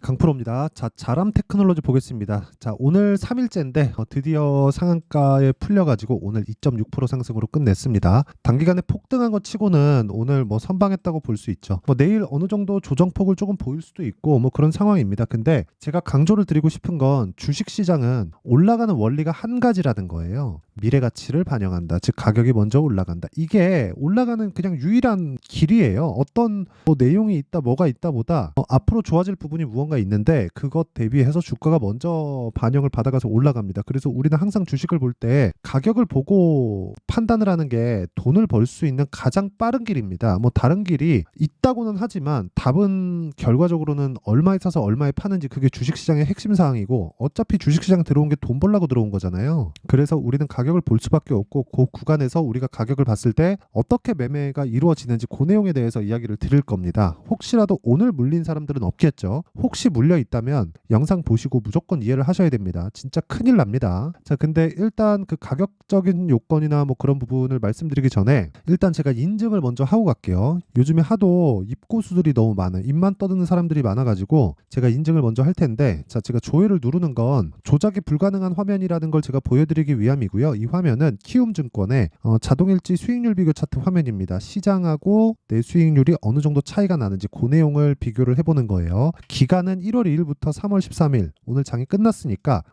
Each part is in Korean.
강프로입니다. 자, 자람 테크놀로지 보겠습니다. 자, 오늘 3일째인데 드디어 상한가에 풀려가지고 오늘 2.6% 상승으로 끝냈습니다. 단기간에 폭등한 것 치고는 오늘 뭐 선방했다고 볼 수 있죠. 뭐 내일 어느 정도 조정폭을 조금 보일 수도 있고 뭐 그런 상황입니다. 근데 제가 강조를 드리고 싶은 건 주식시장은 올라가는 원리가 한 가지라는 거예요. 미래 가치를 반영한다. 즉 가격이 먼저 올라간다. 이게 올라가는 그냥 유일한 길이에요. 어떤 뭐 내용이 있다 뭐가 있다 보다 앞으로 좋아질 부분이 무언가 있는데 그것 대비해서 주가가 먼저 반영을 받아가서 올라갑니다. 그래서 우리는 항상 주식을 볼 때 가격을 보고 판단을 하는 게 돈을 벌 수 있는 가장 빠른 길입니다. 뭐 다른 길이 있다고는 하지만 답은 결과적으로는 얼마에 사서 얼마에 파는지 그게 주식시장의 핵심 사항이고 어차피 주식시장 들어온 게 돈 벌려고 들어온 거잖아요. 그래서 우리는 가격을 볼 수밖에 없고 그 구간에서 우리가 가격을 봤을 때 어떻게 매매가 이루어지는지 그 내용에 대해서 이야기를 드릴 겁니다. 혹시라도 오늘 물린 사람들은 없겠죠. 혹시 물려 있다면 영상 보시고 무조건 이해를 하셔야 됩니다. 진짜 큰일 납니다. 자, 근데 일단 그 가격적인 요건이나 뭐 그런 부분을 말씀드리기 전에 일단 제가 인증을 먼저 하고 갈게요. 요즘에 하도 입고수들이 너무 많아요. 입만 떠드는 사람들이 많아가지고 제가 인증을 먼저 할 텐데, 자, 제가 조회를 누르는 건 조작이 불가능한 화면이라는 걸 제가 보여드리기 위함이고요. 이 화면은 키움증권의 자동일지 수익률 비교 차트 화면입니다. 시장하고 내 수익률이 어느 정도 차이가 나는지 그 내용을 비교를 해보는 거예요. 기간은 1월 2일부터 3월 13일, 오늘 장이 끝났으니까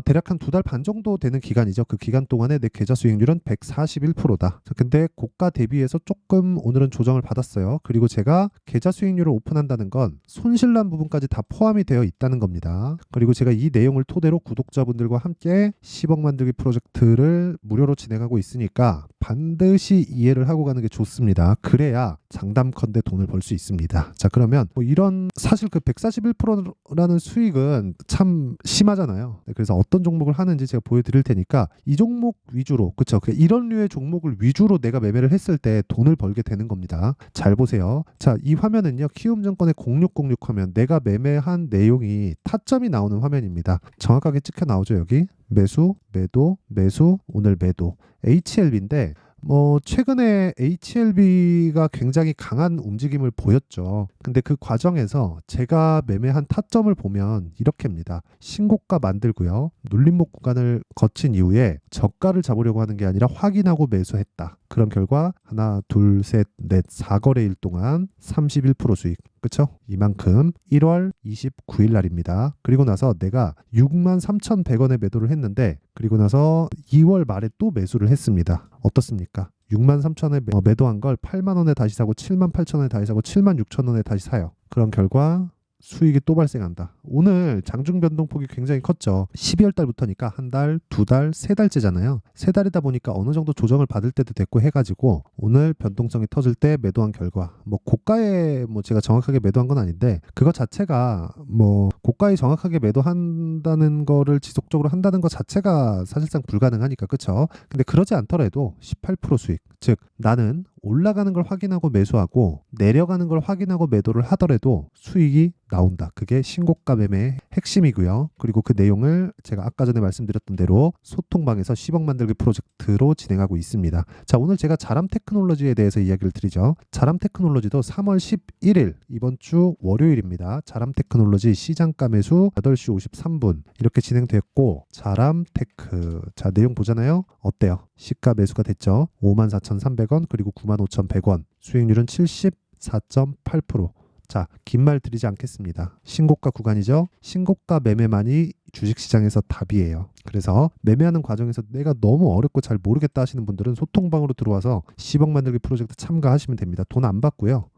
대략 한 2달 반 정도 되는 기간이죠. 그 기간 동안에 내 계좌 수익률은 141%다. 근데 고가 대비해서 조금 오늘은 조정을 받았어요. 그리고 제가 계좌 수익률을 오픈한다는 건 손실난 부분까지 다 포함이 되어 있다는 겁니다. 그리고 제가 이 내용을 토대로 구독자분들과 함께 10억 만들기 프로젝트를 무료로 진행하고 있으니까 반드시 이해를 하고 가는 게 좋습니다. 그래야 장담컨대 돈을 벌 수 있습니다. 자, 그러면 뭐 이런 사실 그 141%라는 수익은 참 심하잖아요. 그래서 어떤 종목을 하는지 제가 보여드릴 테니까 이 종목 위주로, 그쵸? 이런 류의 종목을 위주로 내가 매매를 했을 때 돈을 벌게 되는 겁니다. 잘 보세요. 자, 이 화면은요, 키움증권의 0606 화면, 내가 매매한 내용이 타점이 나오는 화면입니다. 정확하게 찍혀 나오죠, 여기. 매수, 매도, 매수, 오늘 매도. HLB인데 뭐 최근에 HLB가 굉장히 강한 움직임을 보였죠. 근데 그 과정에서 제가 매매한 타점을 보면 이렇게입니다. 신고가 만들고요. 눌림목 구간을 거친 이후에 저가를 잡으려고 하는 게 아니라 확인하고 매수했다. 그런 결과 하나, 둘, 셋, 넷, 4거래일 동안 31% 수익. 그쵸? 이만큼 1월 29일 날입니다. 그리고 나서 내가 63,100원에 매도를 했는데 그리고 나서 2월 말에 또 매수를 했습니다. 어떻습니까? 63,000원에 매도한 걸 8만원에 다시 사고 78,000원에 다시 사고 76,000원에 다시 사요. 그런 결과 수익이 또 발생한다. 오늘 장중 변동폭이 굉장히 컸죠. 12월 달부터니까 한 달, 두 달, 세 달째잖아요. 세 달이다 보니까 어느 정도 조정을 받을 때도 됐고 해가지고 오늘 변동성이 터질 때 매도한 결과 뭐 고가에 뭐 제가 정확하게 매도한 건 아닌데 그것 자체가 뭐 고가에 정확하게 매도한다는 거를 지속적으로 한다는 것 자체가 사실상 불가능하니까, 그쵸? 근데 그러지 않더라도 18% 수익, 즉 나는 올라가는 걸 확인하고 매수하고 내려가는 걸 확인하고 매도를 하더라도 수익이 나온다. 그게 신고가 매매의 핵심이고요. 그리고 그 내용을 제가 아까 전에 말씀드렸던 대로 소통방에서 10억 만들기 프로젝트로 진행하고 있습니다. 자, 오늘 제가 자람 테크놀로지에 대해서 이야기를 드리죠. 자람 테크놀로지도 3월 11일 이번 주 월요일입니다. 자람 테크놀로지 시장가 매수 8시 53분 이렇게 진행됐고, 자람 테크, 자, 내용 보잖아요. 어때요? 시가 매수가 됐죠. 54,300원 그리고 95,100원, 수익률은 74.8%. 자, 긴 말 드리지 않겠습니다. 신고가 구간이죠. 신고가 매매만이 주식시장에서 답이에요. 그래서 매매하는 과정에서 내가 너무 어렵고 잘 모르겠다 하시는 분들은 소통방으로 들어와서 10억 만들기 프로젝트 참가하시면 됩니다. 돈 안 받고요.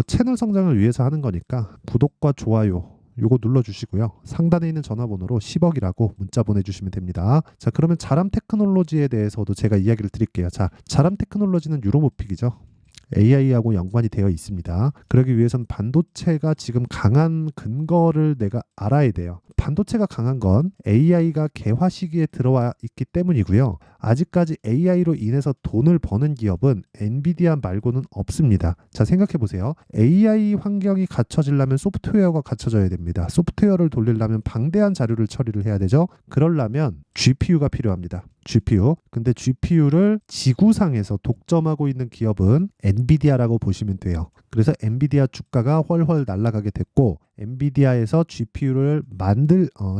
채널 성장을 위해서 하는 거니까 구독과 좋아요 요거 눌러주시고요. 상단에 있는 전화번호로 10억이라고 문자 보내주시면 됩니다. 자, 그러면 자람 테크놀로지에 대해서도 제가 이야기를 드릴게요. 자, 자람 테크놀로지는 유로모픽이죠. AI하고 연관이 되어 있습니다. 그러기 위해선 반도체가 지금 강한 근거를 내가 알아야 돼요. 반도체가 강한 건 AI가 개화 시기에 들어와 있기 때문이고요. 아직까지 AI로 인해서 돈을 버는 기업은 엔비디아 말고는 없습니다. 자, 생각해 보세요. AI 환경이 갖춰지려면 소프트웨어가 갖춰져야 됩니다. 소프트웨어를 돌리려면 방대한 자료를 처리를 해야 되죠. 그러려면 GPU가 필요합니다. GPU. 근데 GPU를 지구상에서 독점하고 있는 기업은 엔비디아라고 보시면 돼요. 그래서 엔비디아 주가가 훨훨 날아가게 됐고 엔비디아에서 GPU를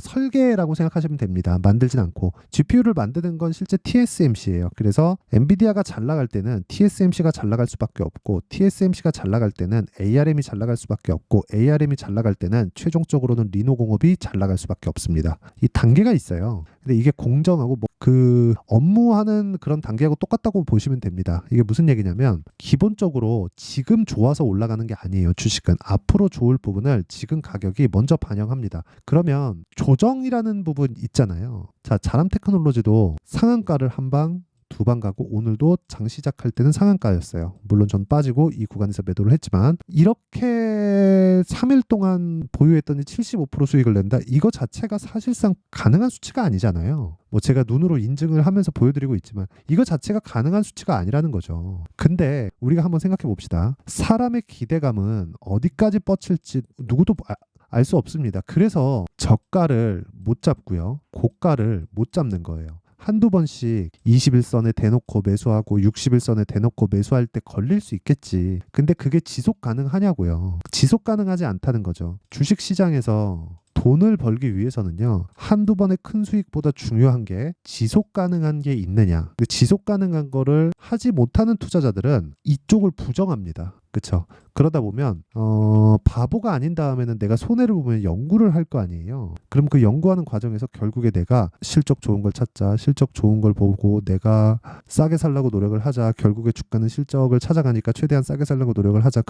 설계라고 생각하시면 됩니다. 만들진 않고 GPU를 만드는 건 실제 TSMC예요. 그래서 엔비디아가 잘 나갈 때는 TSMC가 잘 나갈 수밖에 없고 TSMC가 잘 나갈 때는 ARM이 잘 나갈 수밖에 없고 ARM이 잘 나갈 때는 최종적으로는 리노공업이 잘 나갈 수밖에 없습니다. 이 단계가 있어요. 근데 이게 공정하고 그 업무하는 그런 단계하고 똑같다고 보시면 됩니다. 이게 무슨 얘기냐면 기본적으로 지금 좋아서 올라가는 게 아니에요. 주식은 앞으로 좋을 부분을 지금 가격이 먼저 반영합니다. 그러면 조정이라는 부분 있잖아요. 자, 자람 테크놀로지도 상한가를 한 방, 두 방 가고 오늘도 장 시작할 때는 상한가였어요. 물론 전 빠지고 이 구간에서 매도를 했지만 이렇게 3일 동안 보유했더니 75% 수익을 낸다. 이거 자체가 사실상 가능한 수치가 아니잖아요. 뭐 제가 눈으로 인증을 하면서 보여드리고 있지만 이거 자체가 가능한 수치가 아니라는 거죠. 근데 우리가 한번 생각해 봅시다. 사람의 기대감은 어디까지 뻗칠지 누구도 알 수 없습니다. 그래서 저가를 못 잡고요. 고가를 못 잡는 거예요. 한두 번씩 21선에 대놓고 매수하고 60일선에 대놓고 매수할 때 걸릴 수 있겠지. 근데 그게 지속 가능하냐고요. 지속 가능하지 않다는 거죠. 주식시장에서 돈을 벌기 위해서는요. 한두 번의 큰 수익보다 중요한 게 지속 가능한 게 있느냐. 근데 지속 가능한 거를 하지 못하는 투자자들은 이쪽을 부정합니다. 그렇죠? 그러다 보면 바보가 아닌 다음에는 내가 손해를 보면 연구를 할 거 아니에요. 그럼 그 연구하는 과정에서 결국에 내가 실적 좋은 걸 찾자. 실적 좋은 걸 보고 내가 싸게 살려고 노력을 하자. 결국에 주가는 실적을 찾아가니까 최대한 싸게 살려고 노력을 하자.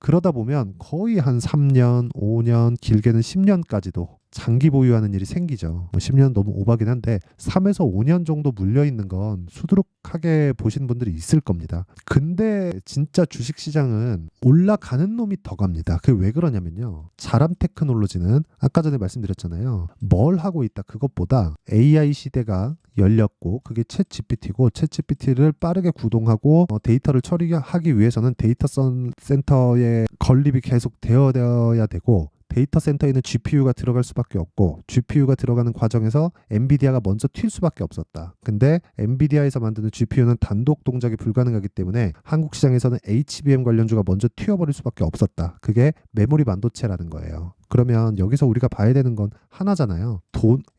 그러다 보면 거의 한 3년, 5년, 길게는 10년까지도 장기 보유하는 일이 생기죠. 10년 너무 오바긴 한데 3에서 5년 정도 물려있는 건 수두룩하게 보신 분들이 있을 겁니다. 근데 진짜 주식시장은 올라가는 놈이 더 갑니다. 그게 왜 그러냐면요. 자람 테크놀로지는 아까 전에 말씀드렸잖아요. 뭘 하고 있다. 그것보다 AI 시대가 열렸고 그게 챗 GPT고 챗 GPT를 빠르게 구동하고 데이터를 처리하기 위해서는 데이터 센터의 건립이 계속 되어야 되고 데이터 센터에는 GPU가 들어갈 수밖에 없고 GPU가 들어가는 과정에서 엔비디아가 먼저 튈 수밖에 없었다. 근데 엔비디아에서 만드는 GPU는 단독 동작이 불가능하기 때문에 한국 시장에서는 HBM 관련주가 먼저 튀어버릴 수밖에 없었다. 그게 메모리 반도체라는 거예요. 그러면 여기서 우리가 봐야 되는 건 하나잖아요.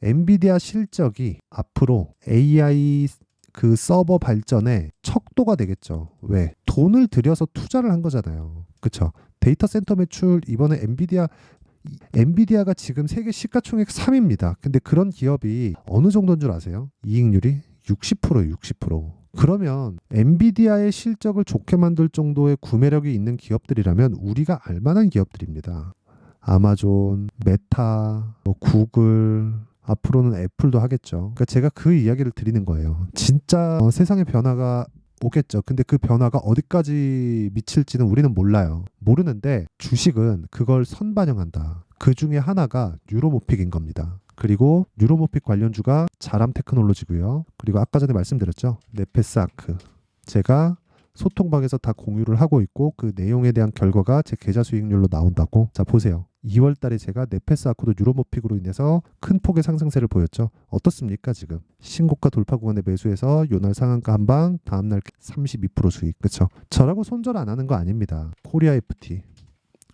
엔비디아 실적이 앞으로 AI 그 서버 발전에 척도가 되겠죠. 왜? 돈을 들여서 투자를 한 거잖아요. 그렇죠? 데이터 센터 매출 이번에 엔비디아가 지금 세계 시가총액 3위입니다. 근데 그런 기업이 어느 정도인 줄 아세요? 이익률이 60%예요. 60%. 그러면 엔비디아의 실적을 좋게 만들 정도의 구매력이 있는 기업들이라면 우리가 알만한 기업들입니다. 아마존, 메타, 구글, 앞으로는 애플도 하겠죠. 그러니까 제가 그 이야기를 드리는 거예요. 진짜 세상의 변화가 오겠죠. 근데 그 변화가 어디까지 미칠지는 우리는 몰라요. 모르는데 주식은 그걸 선반영한다. 그 중에 하나가 뉴로모픽인 겁니다. 그리고 뉴로모픽 관련주가 자람 테크놀로지고요. 그리고 아까 전에 말씀드렸죠. 네페스아크. 제가 소통방에서 다 공유를 하고 있고 그 내용에 대한 결과가 제 계좌 수익률로 나온다고. 자, 보세요. 2월 달에 제가 네페스아크도 뉴로모픽으로 인해서 큰 폭의 상승세를 보였죠. 어떻습니까 지금? 신고가 돌파 구간에 매수해서 요날 상한가 한 방, 다음날 32% 수익. 그렇죠? 저라고 손절 안 하는 거 아닙니다. 코리아 FT.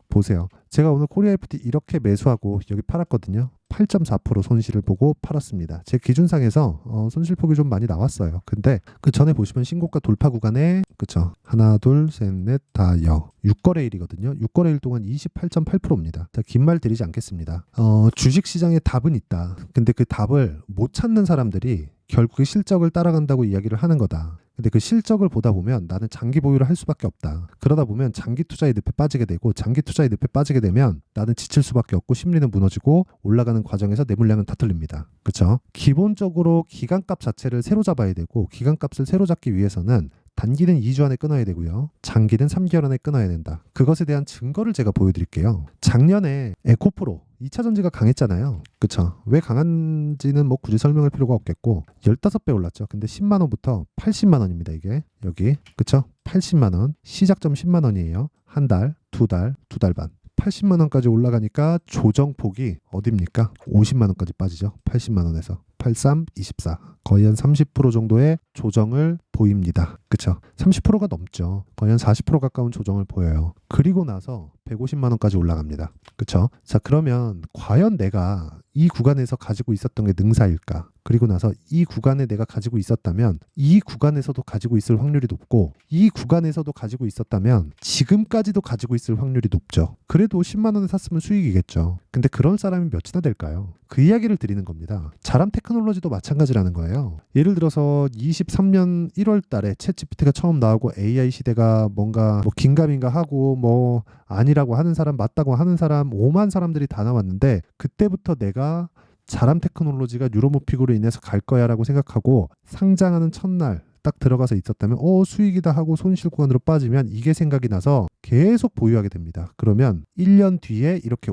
보세요. 제가 오늘 코리아 FT 이렇게 매수하고 여기 팔았거든요. 8.4% 손실을 보고 팔았습니다. 제 기준상에서 손실폭이 좀 많이 나왔어요. 근데 그 전에 보시면 신고가 돌파 구간에 그쵸? 하나, 둘, 셋, 넷, 다, 6거래일이거든요. 6거래일 동안 28.8%입니다. 자, 긴 말 드리지 않겠습니다. 주식시장에 답은 있다. 근데 그 답을 못 찾는 사람들이 결국에 실적을 따라간다고 이야기를 하는 거다. 근데 그 실적을 보다 보면 나는 장기 보유를 할 수밖에 없다. 그러다 보면 장기 투자의 늪에 빠지게 되고 장기 투자의 늪에 빠지게 되면 나는 지칠 수밖에 없고 심리는 무너지고 올라가는 과정에서 내 물량은 다 틀립니다. 그렇죠? 기본적으로 기간값 자체를 새로 잡아야 되고 기간값을 새로 잡기 위해서는 단기는 2주 안에 끊어야 되고요. 장기는 3개월 안에 끊어야 된다. 그것에 대한 증거를 제가 보여드릴게요. 작년에 에코프로 2차 전지가 강했잖아요. 그쵸? 왜 강한지는 뭐 굳이 설명할 필요가 없겠고 15배 올랐죠. 근데 10만 원부터 80만 원입니다. 이게 여기 그쵸? 80만 원 시작점 10만 원이에요. 한 달, 두 달, 두 달 반. 80만 원까지 올라가니까 조정폭이 어딥니까? 50만 원까지 빠지죠. 80만 원에서. 83, 24. 거의 한 30% 정도의 조정을 보입니다. 그쵸? 30%가 넘죠. 거의 한 40% 가까운 조정을 보여요. 그리고 나서 150만 원까지 올라갑니다. 그쵸? 자, 그러면 과연 내가 이 구간에서 가지고 있었던 게 능사일까? 그리고 나서 이 구간에 내가 가지고 있었다면 이 구간에서도 가지고 있을 확률이 높고 이 구간에서도 가지고 있었다면 지금까지도 가지고 있을 확률이 높죠. 그래도 10만 원에 샀으면 수익이겠죠. 근데 그런 사람이 몇이나 될까요? 그 이야기를 드리는 겁니다. 자람 테크놀로지도 마찬가지라는 거예요. 예를 들어서 23년 1월 달에 챗GPT가 처음 나오고 AI 시대가 뭔가 뭐 긴가민가 하고 뭐 아니라고 하는 사람 맞다고 하는 사람 5만 사람들이 다 나왔는데 그때부터 내가 자람 테크놀로지가 뉴로모픽으로 인해서 갈 거야 라고 생각하고 상장하는 첫날 딱 들어가서 있었다면 수익이다 하고 손실 구간으로 빠지면 이게 생각이 나서 계속 보유하게 됩니다. 그러면 1년 뒤에 이렇게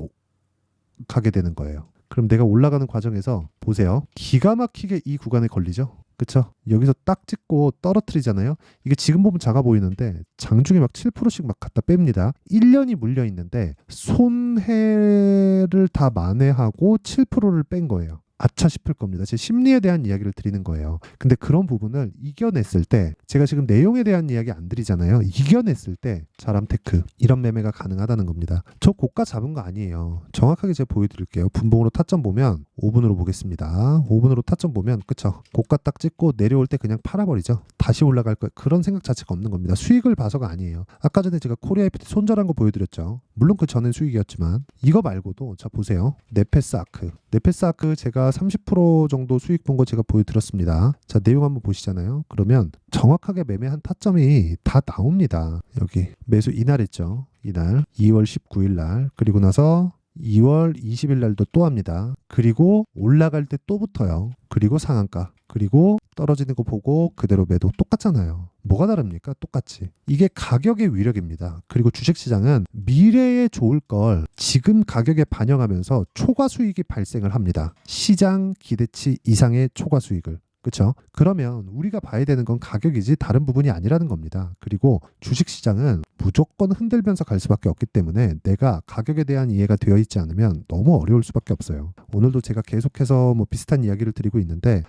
가게 되는 거예요. 그럼 내가 올라가는 과정에서 보세요. 기가 막히게 이 구간에 걸리죠. 그쵸? 여기서 딱 찍고 떨어뜨리잖아요. 이게 지금 보면 작아 보이는데 장중에 막 7%씩 막 갖다 뺍니다. 1년이 물려 있는데 손해를 다 만회하고 7%를 뺀 거예요. 아차 싶을 겁니다. 제 심리에 대한 이야기를 드리는 거예요. 근데 그런 부분을 이겨냈을 때 제가 지금 내용에 대한 이야기 안 드리잖아요. 이겨냈을 때 자람테크 이런 매매가 가능하다는 겁니다. 저 고가 잡은 거 아니에요. 정확하게 제가 보여드릴게요. 분봉으로 타점 보면 5분으로 보겠습니다. 5분으로 타점 보면 그쵸? 고가 딱 찍고 내려올 때 그냥 팔아버리죠. 다시 올라갈 거 그런 생각 자체가 없는 겁니다. 수익을 봐서가 아니에요. 아까 전에 제가 코리아 FT 손절한 거 보여드렸죠. 물론 그 전엔 수익이었지만 이거 말고도 자 보세요. 네페스아크 제가 30% 정도 수익 본 거 제가 보여드렸습니다. 자 내용 한번 보시잖아요. 그러면 정확하게 매매한 타점이 다 나옵니다. 여기 매수 이날 했죠. 이날 2월 19일 날 그리고 나서 2월 20일 날도 또 합니다. 그리고 올라갈 때 또 붙어요. 그리고 상한가 그리고 떨어지는 거 보고 그대로 매도 똑같잖아요. 뭐가 다릅니까? 똑같지. 이게 가격의 위력입니다. 그리고 주식시장은 미래에 좋을 걸 지금 가격에 반영하면서 초과 수익이 발생을 합니다. 시장 기대치 이상의 초과 수익을. 그렇죠? 그러면 우리가 봐야 되는 건 가격이지 다른 부분이 아니라는 겁니다. 그리고 주식시장은 무조건 흔들면서 갈 수밖에 없기 때문에 내가 가격에 대한 이해가 되어 있지 않으면 너무 어려울 수밖에 없어요. 오늘도 제가 계속해서 뭐 비슷한 이야기를 드리고 있는데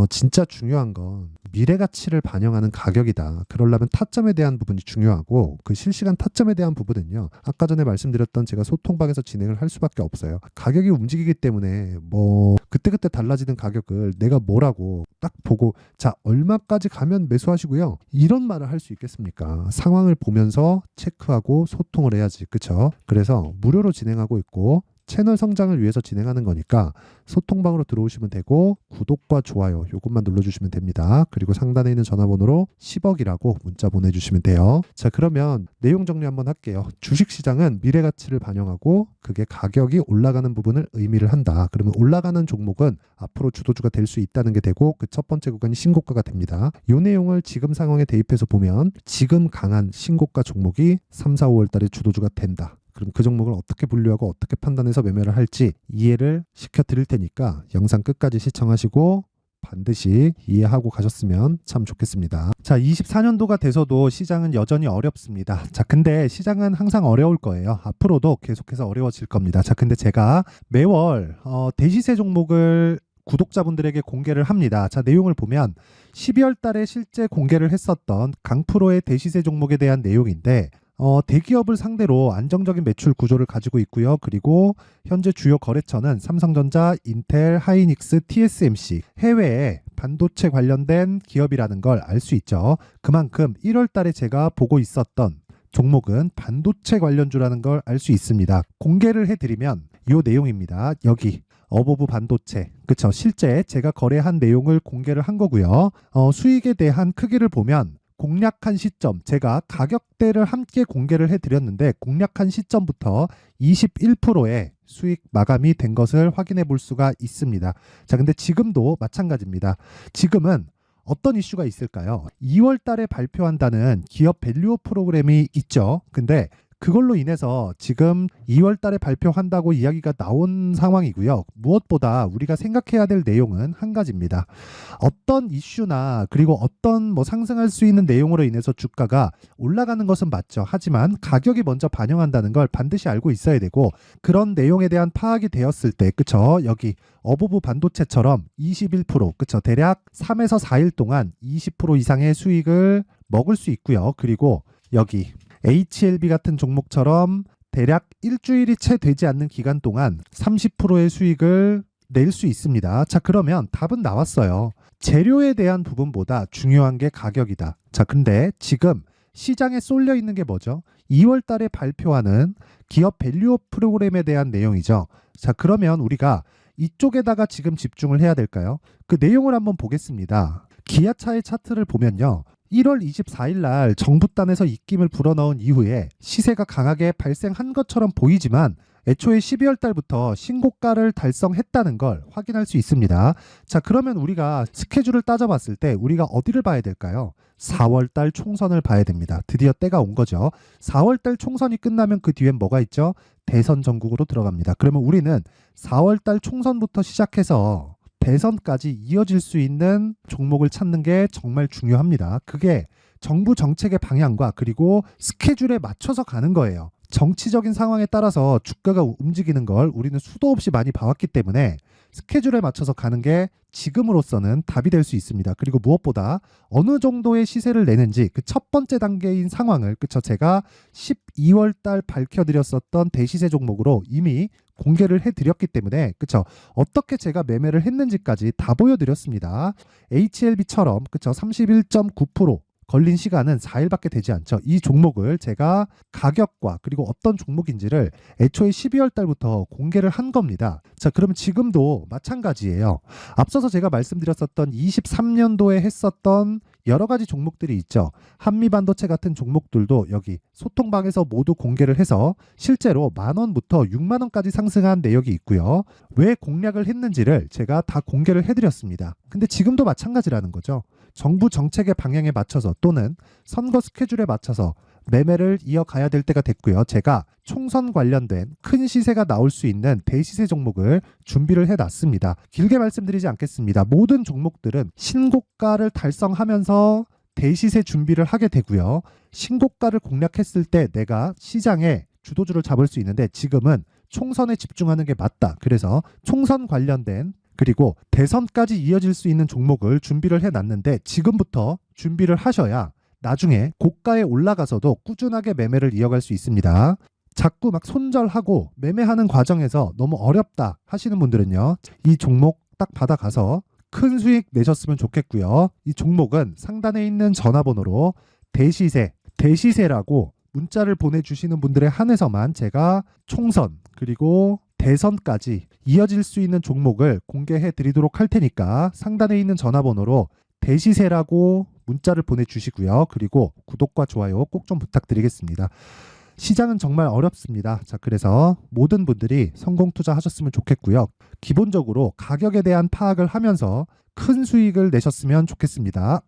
진짜 중요한 건 미래 가치를 반영하는 가격이다. 그러려면 타점에 대한 부분이 중요하고 그 실시간 타점에 대한 부분은요. 아까 전에 말씀드렸던 제가 소통방에서 진행을 할 수밖에 없어요. 가격이 움직이기 때문에 뭐 그때그때 달라지는 가격을 내가 뭐라고 딱 보고 자 얼마까지 가면 매수하시고요. 이런 말을 할 수 있겠습니까? 상황을 보면서 체크하고 소통을 해야지. 그렇죠? 그래서 무료로 진행하고 있고 채널 성장을 위해서 진행하는 거니까 소통방으로 들어오시면 되고 구독과 좋아요 요것만 눌러주시면 됩니다. 그리고 상단에 있는 전화번호로 10억이라고 문자 보내주시면 돼요. 자 그러면 내용 정리 한번 할게요. 주식시장은 미래가치를 반영하고 그게 가격이 올라가는 부분을 의미를 한다. 그러면 올라가는 종목은 앞으로 주도주가 될 수 있다는 게 되고 그 첫 번째 구간이 신고가가 됩니다. 이 내용을 지금 상황에 대입해서 보면 지금 강한 신고가 종목이 3, 4, 5월 달에 주도주가 된다. 그럼 그 종목을 어떻게 분류하고 어떻게 판단해서 매매를 할지 이해를 시켜드릴 테니까 영상 끝까지 시청하시고 반드시 이해하고 가셨으면 참 좋겠습니다. 자, 24년도가 돼서도 시장은 여전히 어렵습니다. 자, 근데 시장은 항상 어려울 거예요. 앞으로도 계속해서 어려워질 겁니다. 자, 근데 제가 매월 대시세 종목을 구독자분들에게 공개를 합니다. 자, 내용을 보면 12월 달에 실제 공개를 했었던 강프로의 대시세 종목에 대한 내용인데 대기업을 상대로 안정적인 매출 구조를 가지고 있고요. 그리고 현재 주요 거래처는 삼성전자, 인텔, 하이닉스, TSMC, 해외에 반도체 관련된 기업이라는 걸 알 수 있죠. 그만큼 1월 달에 제가 보고 있었던 종목은 반도체 관련주라는 걸 알 수 있습니다. 공개를 해드리면 이 내용입니다. 여기 어보브 반도체, 그쵸? 실제 제가 거래한 내용을 공개를 한 거고요. 수익에 대한 크기를 보면 공략한 시점, 제가 가격대를 함께 공개를 해드렸는데 공략한 시점부터 21%의 수익 마감이 된 것을 확인해 볼 수가 있습니다. 자, 근데 지금도 마찬가지입니다. 지금은 어떤 이슈가 있을까요? 2월 달에 발표한다는 기업 밸류업 프로그램이 있죠. 근데 그걸로 인해서 지금 2월 달에 발표한다고 이야기가 나온 상황이고요. 무엇보다 우리가 생각해야 될 내용은 한 가지입니다. 어떤 이슈나 그리고 어떤 뭐 상승할 수 있는 내용으로 인해서 주가가 올라가는 것은 맞죠. 하지만 가격이 먼저 반영한다는 걸 반드시 알고 있어야 되고, 그런 내용에 대한 파악이 되었을 때, 그쵸? 여기 어부부 반도체처럼 21%, 그쵸? 대략 3에서 4일 동안 20% 이상의 수익을 먹을 수 있고요. 그리고 여기 HLB 같은 종목처럼 대략 일주일이 채 되지 않는 기간 동안 30%의 수익을 낼 수 있습니다. 자, 그러면 답은 나왔어요. 재료에 대한 부분보다 중요한 게 가격이다. 자, 근데 지금 시장에 쏠려 있는 게 뭐죠? 2월 달에 발표하는 기업 밸류업 프로그램에 대한 내용이죠. 자, 그러면 우리가 이쪽에다가 지금 집중을 해야 될까요? 그 내용을 한번 보겠습니다. 기아차의 차트를 보면요. 1월 24일 날 정부단에서 입김을 불어넣은 이후에 시세가 강하게 발생한 것처럼 보이지만 애초에 12월 달부터 신고가를 달성했다는 걸 확인할 수 있습니다. 자, 그러면 우리가 스케줄을 따져봤을 때 우리가 어디를 봐야 될까요? 4월 달 총선을 봐야 됩니다. 드디어 때가 온 거죠. 4월 달 총선이 끝나면 그 뒤엔 뭐가 있죠? 대선 전국으로 들어갑니다. 그러면 우리는 4월 달 총선부터 시작해서 대선까지 이어질 수 있는 종목을 찾는 게 정말 중요합니다. 그게 정부 정책의 방향과 그리고 스케줄에 맞춰서 가는 거예요. 정치적인 상황에 따라서 주가가 움직이는 걸 우리는 수도 없이 많이 봐왔기 때문에 스케줄에 맞춰서 가는 게 지금으로서는 답이 될 수 있습니다. 그리고 무엇보다 어느 정도의 시세를 내는지 그 첫 번째 단계인 상황을, 그쵸, 제가 12월 달 밝혀드렸었던 대시세 종목으로 이미 공개를 해드렸기 때문에, 그쵸, 어떻게 제가 매매를 했는지까지 다 보여드렸습니다. HLB처럼, 그쵸, 31.9% 걸린 시간은 4일밖에 되지 않죠. 이 종목을 제가 가격과 그리고 어떤 종목인지를 애초에 12월 달부터 공개를 한 겁니다. 자, 그러면 지금도 마찬가지예요. 앞서서 제가 말씀드렸었던 23년도에 했었던 여러 가지 종목들이 있죠. 한미반도체 같은 종목들도 여기 소통방에서 모두 공개를 해서 실제로 10,000원부터 60,000원까지 상승한 내역이 있고요. 왜 공략을 했는지를 제가 다 공개를 해드렸습니다. 근데 지금도 마찬가지라는 거죠. 정부 정책의 방향에 맞춰서 또는 선거 스케줄에 맞춰서 매매를 이어가야 될 때가 됐고요. 제가 총선 관련된 큰 시세가 나올 수 있는 대시세 종목을 준비를 해놨습니다. 길게 말씀드리지 않겠습니다. 모든 종목들은 신고가를 달성하면서 대시세 준비를 하게 되고요. 신고가를 공략했을 때 내가 시장에 주도주를 잡을 수 있는데 지금은 총선에 집중하는 게 맞다. 그래서 총선 관련된 그리고 대선까지 이어질 수 있는 종목을 준비를 해놨는데 지금부터 준비를 하셔야 나중에 고가에 올라가서도 꾸준하게 매매를 이어갈 수 있습니다. 자꾸 막 손절하고 매매하는 과정에서 너무 어렵다 하시는 분들은요. 이 종목 딱 받아가서 큰 수익 내셨으면 좋겠고요. 이 종목은 상단에 있는 전화번호로 대시세라고 문자를 보내주시는 분들에 한해서만 제가 총선 그리고 대선까지 이어질 수 있는 종목을 공개해 드리도록 할 테니까 상단에 있는 전화번호로 대시세라고 문자를 보내주시고요. 그리고 구독과 좋아요 꼭 좀 부탁드리겠습니다. 시장은 정말 어렵습니다. 자, 그래서 모든 분들이 성공 투자하셨으면 좋겠고요. 기본적으로 가격에 대한 파악을 하면서 큰 수익을 내셨으면 좋겠습니다.